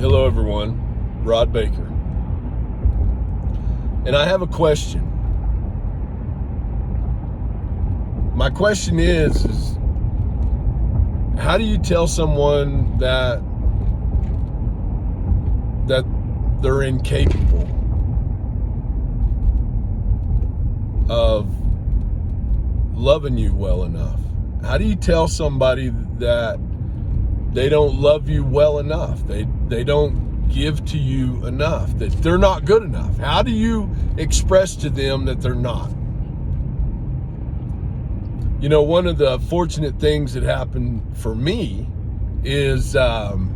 Hello everyone, Rod Baker. And I have a question. My question is how do you tell someone that they're incapable of loving you well enough? How do you tell somebody that they don't love you well enough? They don't give to you enough, that they're not good enough. How do you express to them that they're not? You know, one of the fortunate things that happened for me is one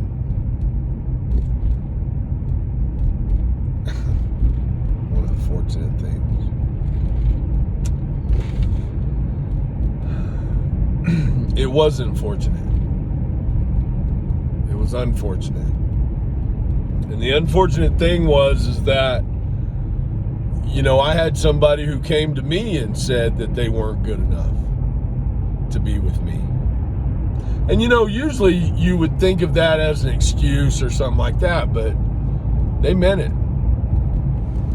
of the fortunate things. It wasn't fortunate. It was unfortunate. And the unfortunate thing was that, you know, I had somebody who came to me and said that they weren't good enough to be with me. And, you know, usually you would think of that as an excuse or something like that, but they meant it.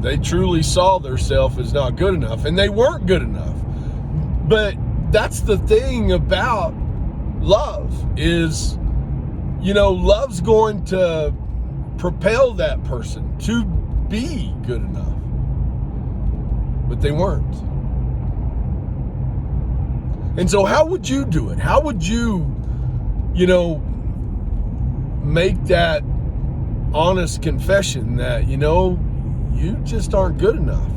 They truly saw themselves as not good enough, and they weren't good enough. But that's the thing about love is, you know, love's going to propel that person to be good enough. But they weren't. And so how would you do it? How would you, you know, make that honest confession that, you know, you just aren't good enough?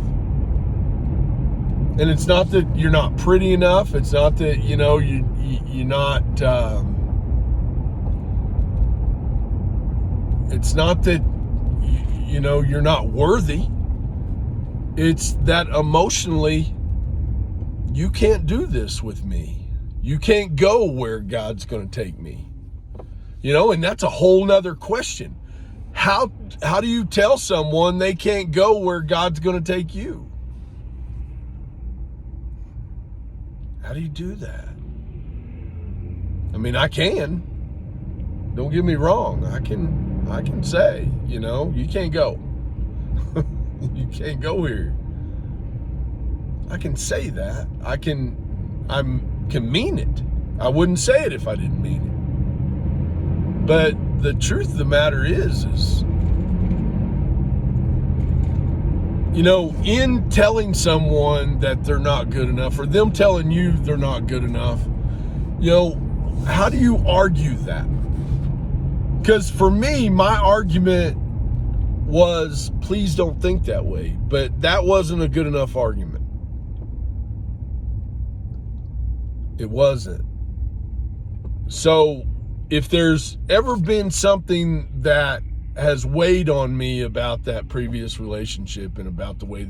And it's not that you're not pretty enough. It's not that, you know, you're not, it's not that, you know, you're not worthy. It's that emotionally, you can't do this with me. You can't go where God's going to take me. You know, and that's a whole nother question. How do you tell someone they can't go where God's going to take you? How do you do that? I mean, I can. Don't get me wrong. I can say, you know, you can't go. You can't go here. I can say that. I can mean it. I wouldn't say it if I didn't mean it. But the truth of the matter is, you know, in telling someone that they're not good enough, or them telling you they're not good enough, you know, how do you argue that? Because for me, my argument was, please don't think that way. But that wasn't a good enough argument. It wasn't. So if there's ever been something that has weighed on me about that previous relationship and about the way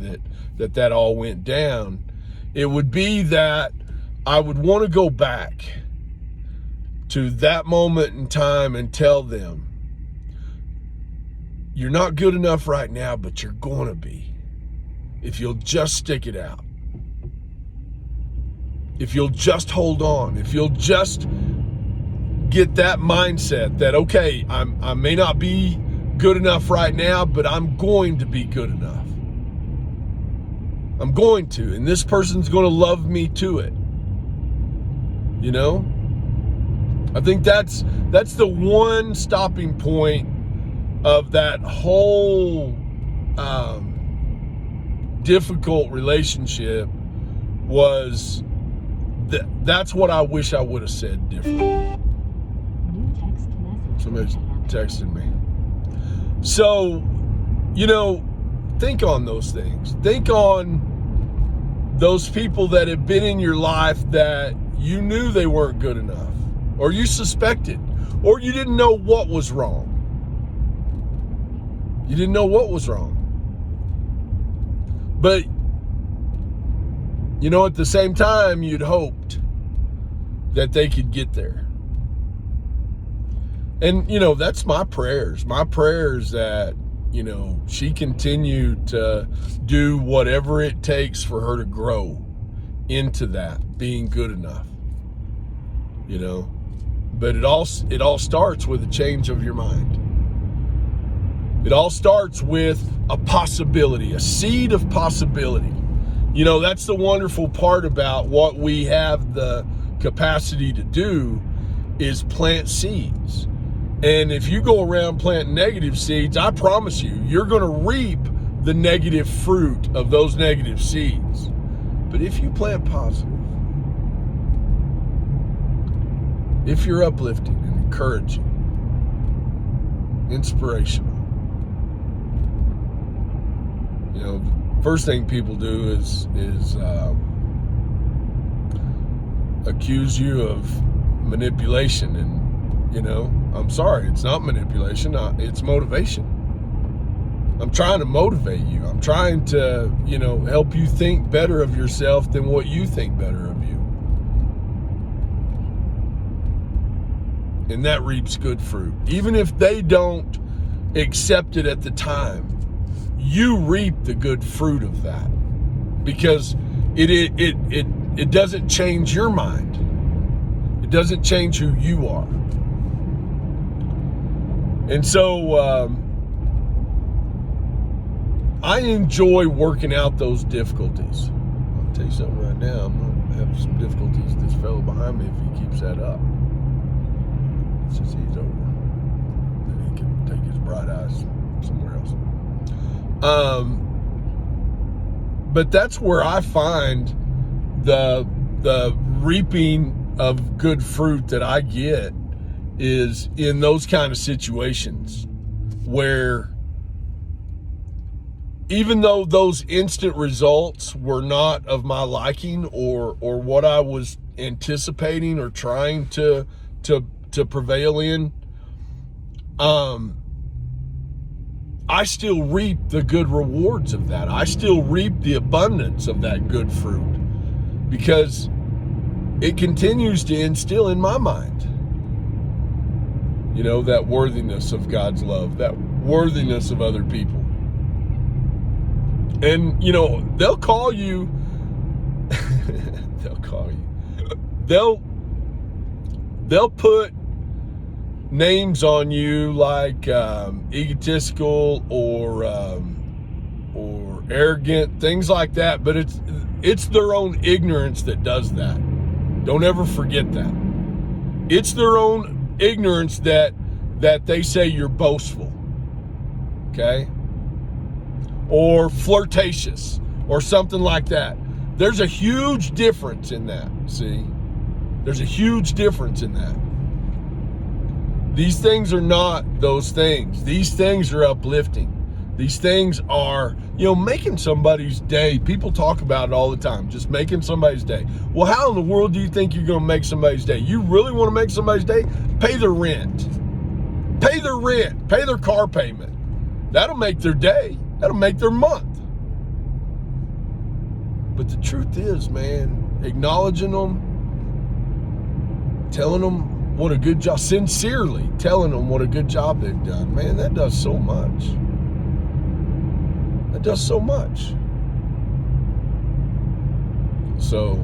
that all went down, it would be that I would want to go back to that moment in time and tell them, you're not good enough right now, but you're going to be. If you'll just stick it out. If you'll just hold on. If you'll just get that mindset that, okay, I may not be good enough right now, but I'm going to be good enough. I'm going to. And this person's going to love me to it. You know? I think that's the one stopping point of that whole difficult relationship was that's what I wish I would have said differently. Somebody's texting me. So, you know, think on those things. Think on those people that have been in your life that you knew they weren't good enough, or you suspected, or you didn't know what was wrong. You didn't know what was wrong. But, you know, at the same time, you'd hoped that they could get there. And, you know, that's my prayers. My prayers that, you know, she continued to do whatever it takes for her to grow into that, being good enough. You know, but it all starts with a change of your mind. It all starts with a possibility, a seed of possibility. You know, that's the wonderful part about what we have the capacity to do is plant seeds. And if you go around planting negative seeds, I promise you, you're going to reap the negative fruit of those negative seeds. But if you plant positive, if you're uplifting and encouraging, inspirational, you know, the first thing people do is accuse you of manipulation. And, you know, I'm sorry, it's not manipulation, it's motivation. I'm trying to motivate you. I'm trying to, you know, help you think better of yourself than what you think better of you. And that reaps good fruit. Even if they don't accept it at the time, you reap the good fruit of that, because it doesn't change your mind. It doesn't change who you are. And so I enjoy working out those difficulties. I'll tell you something right now, I'm going to have some difficulties with this fellow behind me if he keeps that up. Since he's over, then he can take his bright eyes somewhere else. But that's where I find the reaping of good fruit that I get is in those kind of situations where, even though those instant results were not of my liking or what I was anticipating or trying to prevail in, I still reap the good rewards of that. I still reap the abundance of that good fruit, because it continues to instill in my mind, you know, that worthiness of God's love, that worthiness of other people. And, you know, they'll call you, they'll put names on you like egotistical or arrogant, things like that, but it's their own ignorance that does that. Don't ever forget that. It's their own ignorance that they say you're boastful, okay? Or flirtatious or something like that. There's a huge difference in that, see? There's a huge difference in that. These things are not those things. These things are uplifting. These things are, you know, making somebody's day. People talk about it all the time, just making somebody's day. Well, how in the world do you think you're going to make somebody's day? You really want to make somebody's day? Pay their rent. Pay their rent. Pay their car payment. That'll make their day. That'll make their month. But the truth is, man, acknowledging them, telling them what a good job, sincerely telling them what a good job they've done, man, that does so much. That does so much. So,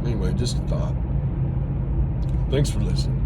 anyway, just a thought. Thanks for listening.